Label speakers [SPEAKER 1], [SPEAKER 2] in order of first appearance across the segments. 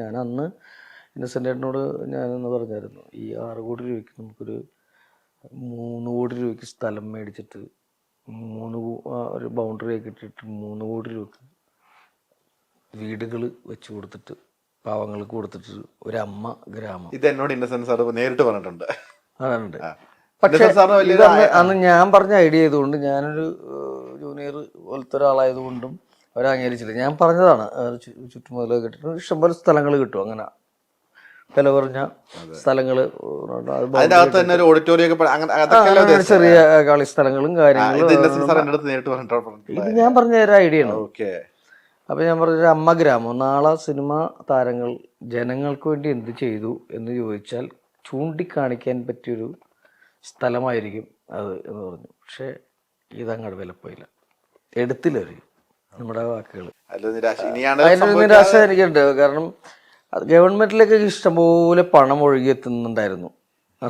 [SPEAKER 1] ഞാൻ അന്ന് ഇന്നസെൻ്റേട്ടനോട് ഞാനൊന്ന് പറഞ്ഞായിരുന്നു, ഈ 6 കോടി രൂപയ്ക്ക് നമുക്കൊരു 3 കോടി രൂപയ്ക്ക് സ്ഥലം മേടിച്ചിട്ട് ഒരു ബൗണ്ടറി ഒക്കെ ഇട്ടിട്ട് 3 കോടി രൂപയ്ക്ക് വീടുകൾ വെച്ച് കൊടുത്തിട്ട് പാവങ്ങൾക്ക് കൊടുത്തിട്ട് ഒരു അമ്മ ഗ്രാമം.
[SPEAKER 2] ഇത് എന്നോട് ഇന്നസെന്റ് സാർ നേരിട്ട് പറഞ്ഞിട്ടുണ്ട്.
[SPEAKER 1] അതുണ്ട്. പക്ഷേ അന്ന് ഞാൻ പറഞ്ഞ ഐഡിയ ചെയ്തുകൊണ്ട് ഞാനൊരു ജൂനിയർ പോലത്തെ ഒരാളായതുകൊണ്ടും അവരെ അംഗീകരിച്ചില്ല. ഞാൻ പറഞ്ഞതാണ് ചുറ്റുമുതലൊക്കെ കിട്ടിയിട്ട് ഇഷ്ടംപോലെ സ്ഥലങ്ങൾ കിട്ടും, അങ്ങനെ വില കുറഞ്ഞ സ്ഥലങ്ങൾ, ചെറിയ കളി സ്ഥലങ്ങളും കാര്യങ്ങളും. ഇത് ഞാൻ പറഞ്ഞ ഒരു ഐഡിയ ആണ്. അപ്പോൾ ഞാൻ പറഞ്ഞൊരു അമ്മ ഗ്രാമം, നാളെ സിനിമ താരങ്ങൾ ജനങ്ങൾക്ക് വേണ്ടി എന്ത് ചെയ്തു എന്ന് ചോദിച്ചാൽ ചൂണ്ടിക്കാണിക്കാൻ പറ്റിയൊരു സ്ഥലമായിരിക്കും അത് എന്ന് പറഞ്ഞു. പക്ഷേ ഇതങ്ങോട്ട് വിലപ്പോയില്ല, എടുത്തില്ല അവർ നമ്മുടെ വാക്കുകൾ. അതിനൊരു നിരാശ എനിക്കുണ്ട്. കാരണം ഗവൺമെൻറ്റിലേക്ക് ഇഷ്ടംപോലെ പണം ഒഴുകിയെത്തുന്നുണ്ടായിരുന്നു ആ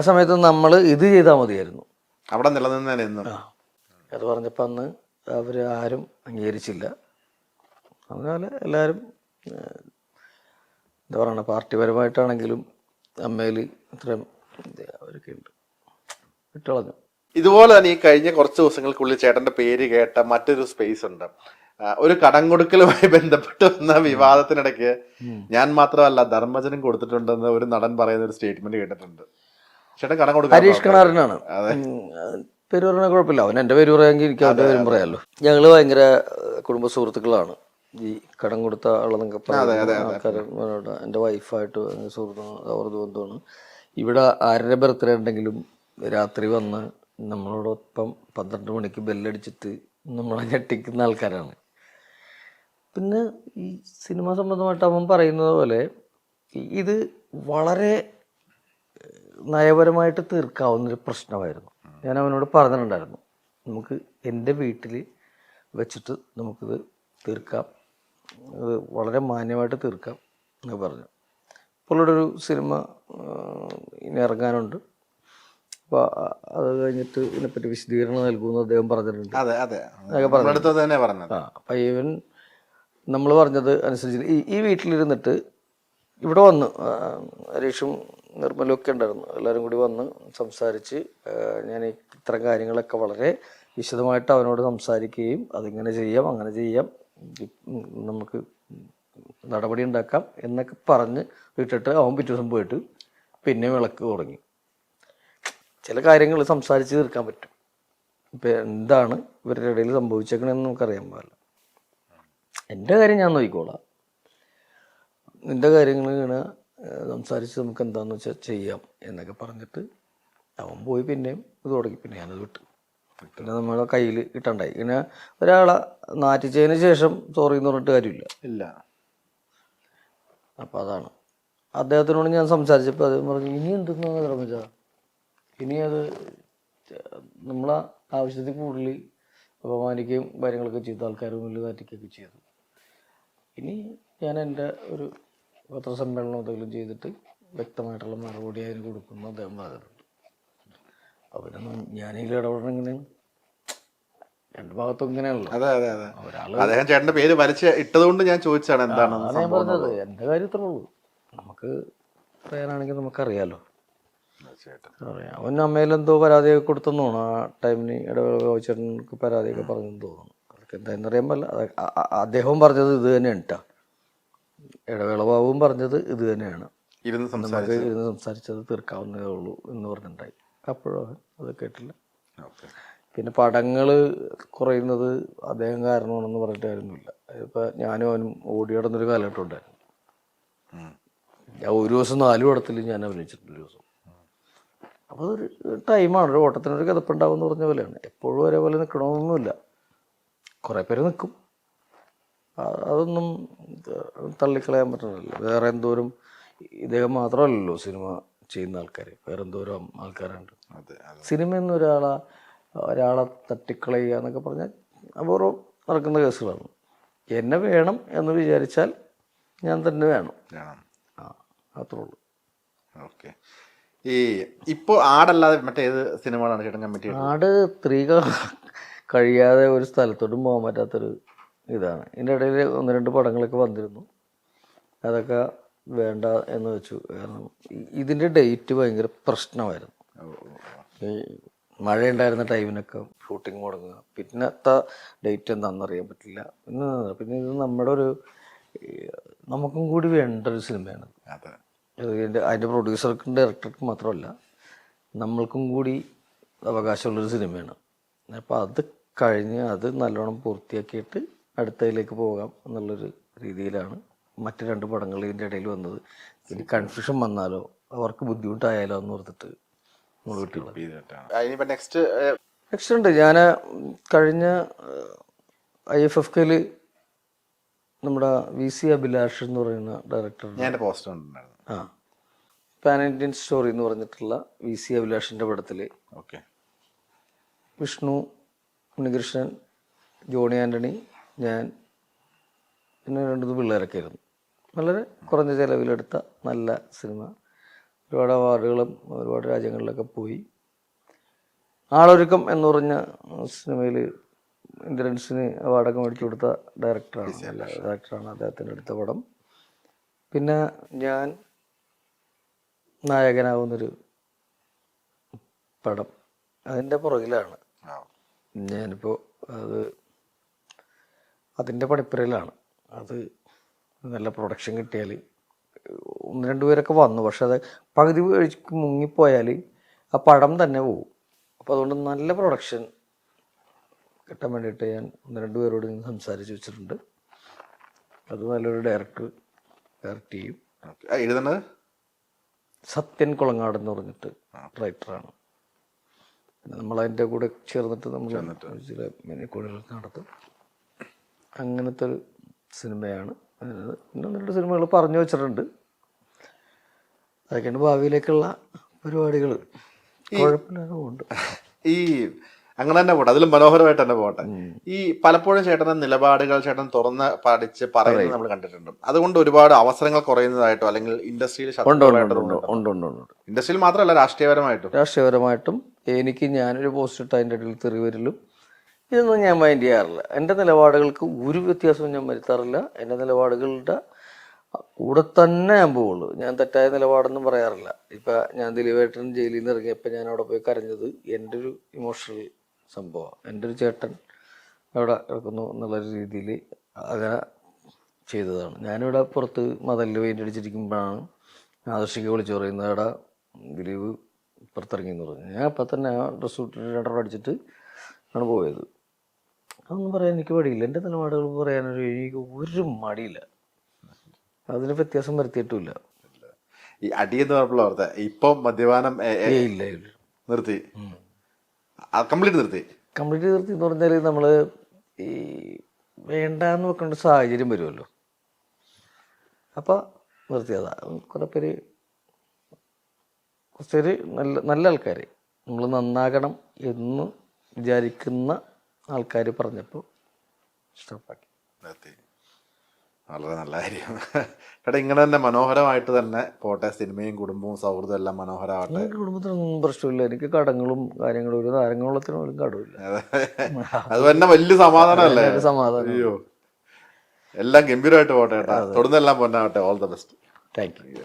[SPEAKER 1] സമയത്ത് നമ്മൾ ഇത് ചെയ്താൽ മതിയായിരുന്നു
[SPEAKER 2] അവിടെ നിലനിന്നു.
[SPEAKER 1] അത് പറഞ്ഞപ്പോൾ അന്ന് അവർ ആരും അംഗീകരിച്ചില്ല. അതുപോലെ എല്ലാവരും എന്താ പറയുക, പാർട്ടിപരമായിട്ടാണെങ്കിലും അമ്മയിൽ ഇത്രയും അവരൊക്കെ ഉണ്ട്, വിട്ടുകളഞ്ഞു.
[SPEAKER 2] ഇതുപോലെ തന്നെ ഈ കഴിഞ്ഞ കുറച്ച് ദിവസങ്ങൾക്കുള്ളിൽ ചേട്ടന്റെ പേര് കേട്ട മറ്റൊരു സ്പേസ് ഉണ്ട്. ഒരു കടം കൊടുക്കലുമായി ബന്ധപ്പെട്ട് വന്ന വിവാദത്തിനിടയ്ക്ക് ഞാൻ മാത്രമല്ല ധർമ്മജനും കൊടുത്തിട്ടുണ്ടെന്ന് ഒരു നടൻ പറയുന്ന ഒരു സ്റ്റേറ്റ്മെന്റ് കേട്ടിട്ടുണ്ട്. ചേട്ടൻ കടം കൊടുക്കാൻ
[SPEAKER 1] ഹരീഷ് കണാറിനാണ് പേര് പറഞ്ഞാൽ കുഴപ്പമില്ല, അവൻ എൻ്റെ പേര് പറയാമെങ്കിൽ എനിക്ക് അവൻ്റെ പേരും പറയാമല്ലോ. ഞങ്ങൾ ഭയങ്കര കുടുംബ സുഹൃത്തുക്കളാണ്. ഈ കടം കൊടുത്ത ആളെന്നൊക്കെ ആൾക്കാർ എൻ്റെ വൈഫായിട്ട് സുഹൃത്തു ബന്ധമാണ്. ഇവിടെ ആരുടെ ബർത്ത്ഡേ ഉണ്ടെങ്കിലും രാത്രി വന്ന് നമ്മളോടൊപ്പം 12 മണിക്ക് ബെല്ലടിച്ചിട്ട് നമ്മളെ ഞെട്ടിക്കുന്ന ആൾക്കാരാണ്. പിന്നെ ഈ സിനിമ സംബന്ധമായിട്ട് അവൻ പറയുന്നത് പോലെ ഇത് വളരെ നയപരമായിട്ട് തീർക്കാവുന്നൊരു പ്രശ്നമായിരുന്നു. ഞാൻ അവനോട് പറഞ്ഞിട്ടുണ്ടായിരുന്നു, നമുക്ക് എൻ്റെ വീട്ടിൽ വെച്ചിട്ട് നമുക്കിത് തീർക്കാം, അത് വളരെ മാന്യമായിട്ട് തീർക്കാം എന്ന് പറഞ്ഞു. ഇപ്പോൾ ഇവിടെ ഒരു സിനിമ ഇനി ഇറങ്ങാനുണ്ട്, അപ്പോൾ അത് കഴിഞ്ഞിട്ട് ഇതിനെപ്പറ്റി വിശദീകരണം നൽകുമെന്ന് അദ്ദേഹം പറഞ്ഞിട്ടുണ്ട്. അപ്പം ഈവൻ നമ്മൾ പറഞ്ഞത് അനുസരിച്ച് ഈ വീട്ടിലിരുന്നിട്ട് ഇവിടെ വന്ന് ഹരീഷും നിർമ്മലും ഒക്കെ ഉണ്ടായിരുന്നു, എല്ലാവരും കൂടി വന്ന് സംസാരിച്ച് ഞാൻ ഇത്തരം കാര്യങ്ങളൊക്കെ വളരെ വിശദമായിട്ട് അവനോട് സംസാരിക്കുകയും അതിങ്ങനെ ചെയ്യാം അങ്ങനെ ചെയ്യാം നമുക്ക് നടപടി ഉണ്ടാക്കാം എന്നൊക്കെ പറഞ്ഞ് വിട്ടിട്ട് അവൻ പിറ്റേ ദിവസം പോയിട്ട് പിന്നെ വിളക്ക് തുടങ്ങി. ചില കാര്യങ്ങൾ സംസാരിച്ച് തീർക്കാൻ പറ്റും. ഇപ്പം എന്താണ് ഇവരുടെ ഇടയിൽ സംഭവിച്ചേക്കണമെന്ന് നമുക്കറിയാൻ പാടില്ല. എൻ്റെ കാര്യം ഞാൻ നോക്കിക്കോളാം, നിൻ്റെ കാര്യങ്ങൾ ഇങ്ങനെ സംസാരിച്ച് നമുക്ക് എന്താണെന്ന് വെച്ചാൽ ചെയ്യാം എന്നൊക്കെ പറഞ്ഞിട്ട് അവൻ പോയി പിന്നെയും ഇത് തുടങ്ങി. പിന്നെ ഞാനത് വിട്ടു. പിന്നെ നമ്മളെ കയ്യിൽ കിട്ടണ്ടായി. ഇങ്ങനെ ഒരാളെ നാറ്റിച്ചതിന് ശേഷം സോറി എന്ന് പറഞ്ഞിട്ട് കാര്യമില്ല. അപ്പം അതാണ് അദ്ദേഹത്തിനോട് ഞാൻ സംസാരിച്ചപ്പോൾ അദ്ദേഹം പറഞ്ഞു, ഇനി എന്തെന്നാണ് ധർമ്മജ, ഇനി അത് നമ്മളെ ആവശ്യത്തിൽ കൂടുതൽ അപമാനിക്കുകയും കാര്യങ്ങളൊക്കെ ചെയ്ത ആൾക്കാർ മുന്നിൽ നാറ്റിക്കുകയൊക്കെ ചെയ്തു. ഇനി ഞാൻ എൻ്റെ ഒരു പത്രസമ്മേളനം എന്തെങ്കിലും ചെയ്തിട്ട് വ്യക്തമായിട്ടുള്ള മറുപടി അതിന് കൊടുക്കുന്നു അദ്ദേഹം പറഞ്ഞിട്ടുണ്ട്. അപ്പം ഞാനിതിൽ ഇടപെടണമെങ്കിൽ രണ്ട് ഭാഗത്തും ഇങ്ങനെയാണല്ലോ.
[SPEAKER 2] അദ്ദേഹം ചേട്ടന്റെ പേര് വരച്ച് ഇട്ടതുകൊണ്ട് ഞാൻ ചോദിച്ചാണ് എന്താണ്
[SPEAKER 1] ഞാൻ പറഞ്ഞത്. എൻ്റെ കാര്യത്തിലേ ഉള്ളൂ, നമുക്ക് പറയാനാണെങ്കിൽ നമുക്കറിയാലോ. അവൻ അമ്മയിലെന്തോ പരാതിയൊക്കെ കൊടുത്തെന്ന് തോന്നുന്നു. ആ ടൈമിന് ഇടവേളക്ക് പരാതിയൊക്കെ പറഞ്ഞെന്ന് തോന്നുന്നു. അതൊക്കെ എന്താണെന്ന് അറിയാൻ പാടില്ല. അദ്ദേഹവും പറഞ്ഞത് ഇത് തന്നെയാണ് കേട്ടോ. ഇടവേള ബാബുവും പറഞ്ഞത് ഇത് തന്നെയാണ്, നമുക്ക് ഇരുന്ന് സംസാരിച്ചത് തീർക്കാവുന്നതേ ഉള്ളൂ എന്ന് പറഞ്ഞിട്ടുണ്ടായി. അപ്പോഴും അത് കേട്ടില്ല. പിന്നെ പടങ്ങൾ കുറയുന്നത് അദ്ദേഹം കാരണമാണെന്ന് പറഞ്ഞിട്ട് കാര്യമൊന്നുമില്ല. ഇപ്പം ഞാനും അവനും ഓടി നടന്നൊരു കാലഘട്ടം ഉണ്ടായിരുന്നു. ഞാൻ ഒരു ദിവസം 4 പടത്തിൽ ഞാൻ അഭിനയിച്ചിട്ടുണ്ട് ഒരു ദിവസം. അപ്പോൾ അതൊരു ടൈമാണ്, ഒരു ഓട്ടത്തിനൊരു കിതപ്പുണ്ടാവും എന്ന് പറഞ്ഞ പോലെയാണ്. എപ്പോഴും ഒരേപോലെ നിൽക്കണമെന്നൊന്നുമില്ല, കുറേ പേര് നിൽക്കും. അതൊന്നും തള്ളിക്കളയാൻ പറ്റുന്നില്ല. വേറെ എന്തോരം ഇദ്ദേഹം മാത്രമല്ലല്ലോ സിനിമ ചെയ്യുന്ന ആൾക്കാർ, വേറെ എന്തോരം ആൾക്കാരുണ്ട്. സിനിമ എന്ന് ഒരാളെ തട്ടിക്കളയുക എന്നൊക്കെ പറഞ്ഞാൽ അപൂർവം നടക്കുന്ന കേസുകളാണ്. എന്നെ വേണം എന്ന് വിചാരിച്ചാൽ ഞാൻ തന്നെ വേണം, അത്രേ ഉള്ളൂ.
[SPEAKER 2] ഓക്കെ. ഈ ഇപ്പോൾ ആടല്ലാതെ മറ്റേത് സിനിമകളാണ് ചേട്ടൻ കമ്മിറ്റ് ചെയ്യുന്നത്?
[SPEAKER 1] ആട് സ്ത്രീകൾ കഴിയാതെ ഒരു സ്ഥലത്തോട്ടും പോകാൻ പറ്റാത്തൊരു ഇതാണ്. ഇതിൻ്റെ ഇടയിൽ 1-2 പടങ്ങളൊക്കെ വന്നിരുന്നു. അതൊക്കെ വേണ്ട എന്ന് വെച്ചു. കാരണം ഇതിൻ്റെ ഡേറ്റ് ഭയങ്കര പ്രശ്നമായിരുന്നു. ഈ മഴയുണ്ടായിരുന്ന ടൈമിനൊക്കെ ഷൂട്ടിങ് മുടങ്ങുക, പിന്നത്തെ ഡേറ്റ് എന്താണെന്ന് അറിയാൻ പറ്റില്ല. പിന്നെ ഇത് നമ്മുടെ ഒരു നമുക്കും കൂടി വേണ്ട ഒരു സിനിമയാണ്. അതിൻ്റെ പ്രൊഡ്യൂസർക്കും ഡയറക്ടർക്കും മാത്രമല്ല നമ്മൾക്കും കൂടി അവകാശമുള്ളൊരു സിനിമയാണ്. അപ്പോൾ അത് കഴിഞ്ഞ് അത് നല്ലോണം പൂർത്തിയാക്കിയിട്ട് അടുത്തതിലേക്ക് പോകാം എന്നുള്ളൊരു രീതിയിലാണ് മറ്റ് 2 പടങ്ങൾ ഇതിൻ്റെ ഇടയിൽ വന്നത്. ഇനി കൺഫ്യൂഷൻ വന്നാലോ അവർക്ക് ബുദ്ധിമുട്ടായാലോ എന്ന് ഓർത്തിട്ട് നമ്മൾ വിട്ടുള്ളത്. നെക്സ്റ്റ് ഉണ്ട്. ഞാൻ കഴിഞ്ഞ IFFK നമ്മുടെ VC അഭിലാഷ് എന്ന് പറയുന്ന ഡയറക്ടർ, പാൻ ഇന്ത്യൻ സ്റ്റോറി എന്ന് പറഞ്ഞിട്ടുള്ള VC അഭിലാഷിൻ്റെ പടത്തിൽ വിഷ്ണു, ഉണ്ണികൃഷ്ണൻ, ജോണി ആൻ്റണി, ഞാൻ പിന്നെ 2 പിള്ളേരൊക്കെ ആയിരുന്നു. വളരെ കുറഞ്ഞ ചിലവിലെടുത്ത നല്ല സിനിമ. ഒരുപാട് അവാർഡുകളും ഒരുപാട് രാജ്യങ്ങളിലൊക്കെ പോയി. ആളൊരുക്കം എന്ന് പറഞ്ഞ സിനിമയിൽ ഇന്ദ്രൻസിന് അവാർഡൊക്കെ മേടിച്ചു കൊടുത്ത ഡയറക്ടറാണ് അദ്ദേഹത്തിൻ്റെ അടുത്ത പടം. പിന്നെ ഞാൻ നായകനാവുന്നൊരു പടം അതിൻ്റെ പുറകിലാണ്. ഞാനിപ്പോൾ അതിൻ്റെ പണിപ്പുരയിലാണ്. അത് നല്ല പ്രൊഡക്ഷൻ കിട്ടിയാൽ 1-2 പേരൊക്കെ വന്നു, പക്ഷെ അത് പകുതി വഴിക്ക് മുങ്ങിപ്പോയാൽ ആ പടം തന്നെ പോകും. അപ്പോൾ അതുകൊണ്ട് നല്ല പ്രൊഡക്ഷൻ കിട്ടാൻ വേണ്ടിയിട്ട് ഞാൻ 1-2 പേരോട് സംസാരിച്ച് വെച്ചിട്ടുണ്ട്. അത് നല്ലൊരു ഡയറക്ടർ ഡയറക്റ്റ് ചെയ്യും.
[SPEAKER 2] എഴുതുന്നത്
[SPEAKER 1] സത്യൻ കുളങ്ങാട് എന്ന് പറഞ്ഞിട്ട് റൈറ്ററാണ്. പിന്നെ നമ്മളതിൻ്റെ കൂടെ ചേർന്നിട്ട് നമ്മൾ ചില മിനിക്കോളുകളൊക്കെ നടത്തും. അങ്ങനത്തെ ഒരു സിനിമയാണ്. പിന്നെ 1-2 സിനിമകൾ പറഞ്ഞു വെച്ചിട്ടുണ്ട്. അതൊക്കെയാണ് ഭാവിയിലേക്കുള്ള പരിപാടികൾ. കുഴപ്പമില്ലാതെ പോകുന്നുണ്ട്.
[SPEAKER 2] ഈ അങ്ങനെ തന്നെ പോട്ടെ, അതിലും മനോഹരമായിട്ട് തന്നെ പോട്ടെ. ഈ പലപ്പോഴും ചേട്ടൻ്റെ നിലപാടുകൾ ചേട്ടൻ തുറന്ന് പഠിച്ച് പറയുന്നത് നമ്മൾ കണ്ടിട്ടുണ്ട്. അതുകൊണ്ട് ഒരുപാട് അവസരങ്ങൾ കുറയുന്നതായിട്ടോ അല്ലെങ്കിൽ ഇൻഡസ്ട്രിയിൽ ഇൻഡസ്ട്രിയിൽ മാത്രമല്ല
[SPEAKER 1] രാഷ്ട്രീയപരമായിട്ടും എനിക്ക് ഞാനൊരു പോസ്റ്റ് ഇട്ട് അതിൻ്റെ ഇടയിൽ തെറി വരലും ഇതൊന്നും ഞാൻ മൈൻഡ് ചെയ്യാറില്ല. എൻ്റെ നിലപാടുകൾക്ക് ഒരു വ്യത്യാസവും ഞാൻ വരുത്താറില്ല. എൻ്റെ നിലപാടുകളുടെ കൂടെ തന്നെ ഞാൻ പോവുള്ളൂ. ഞാൻ തെറ്റായ നിലപാടൊന്നും പറയാറില്ല. ഇപ്പം ഞാൻ ദിലീപേട്ടൻ ജയിലിൽ നിന്ന് ഇറങ്ങിയപ്പോൾ ഞാൻ അവിടെ പോയി കരഞ്ഞത് എൻ്റെ ഒരു ഇമോഷണൽ സംഭവമാണ്. എൻ്റെ ഒരു ചേട്ടൻ അവിടെ കിടക്കുന്നു എന്നുള്ള രീതിയിൽ അങ്ങനെ ചെയ്തതാണ്. ഞാനിവിടെ പുറത്ത് മതലിൽ പെയിൻ്റ് അടിച്ചിരിക്കുമ്പോഴാണ് ആദർശിക്ക് വിളിച്ചു പറയുന്നത്, അവിടെ ദിലീപ് പുറത്തിറങ്ങിയെന്ന് പറഞ്ഞു. ഞാൻ അപ്പം തന്നെ ആ ഡ്രസ്സ് ഇട്ടിട്ട് 2 അടിച്ചിട്ട് ആണ് പോയത്. അതൊന്നും പറയാൻ എനിക്ക് മടിയില്ല. എൻ്റെ നിലപാടുകൾ പറയാനൊരു എനിക്ക് ഒരു മടിയില്ല. അതിന് വ്യത്യാസം വരുത്തിയിട്ടുമില്ല.
[SPEAKER 2] ഈ അടിയെന്ന് പറഞ്ഞപ്പോൾ ഓർത്തെ ഇപ്പം മദ്യപാനം
[SPEAKER 1] ഇല്ല
[SPEAKER 2] നിർത്തി, കംപ്ലീറ്റ് നിർത്തി
[SPEAKER 1] എന്ന് പറഞ്ഞാൽ നമ്മൾ ഈ വേണ്ടാന്ന് വെക്കേണ്ട സാഹചര്യം വരുമല്ലോ. അപ്പം നിർത്തിയതാ. കുറച്ച് പേര് നല്ല ആൾക്കാർ, നമ്മൾ നന്നാകണം എന്ന് വിചാരിക്കുന്ന ആൾക്കാർ പറഞ്ഞപ്പോൾ സ്റ്റോപ്പാക്കി
[SPEAKER 2] നിർത്തി. വളരെ നല്ല കാര്യം. ചേട്ടാ ഇങ്ങനെ തന്നെ മനോഹരമായിട്ട് തന്നെ പോട്ടെ. സിനിമയും കുടുംബവും സൗഹൃദവും എല്ലാം മനോഹരമാവട്ടെ.
[SPEAKER 1] കുടുംബത്തിനൊന്നും പ്രശ്നമില്ല. എനിക്ക് കടങ്ങളും കാര്യങ്ങളും ഒരു നാരങ്ങവെള്ളത്തിന് പോലും കടമില്ല.
[SPEAKER 2] അത് തന്നെ വലിയ സമാധാനമല്ലേ?
[SPEAKER 1] സമാധാനം.
[SPEAKER 2] അയ്യോ, എല്ലാം ഗംഭീരമായിട്ട് പോട്ടെ ചേട്ടാ. തുടർന്നെല്ലാം പൊന്നാവട്ടെ. All the best.
[SPEAKER 1] Thank U.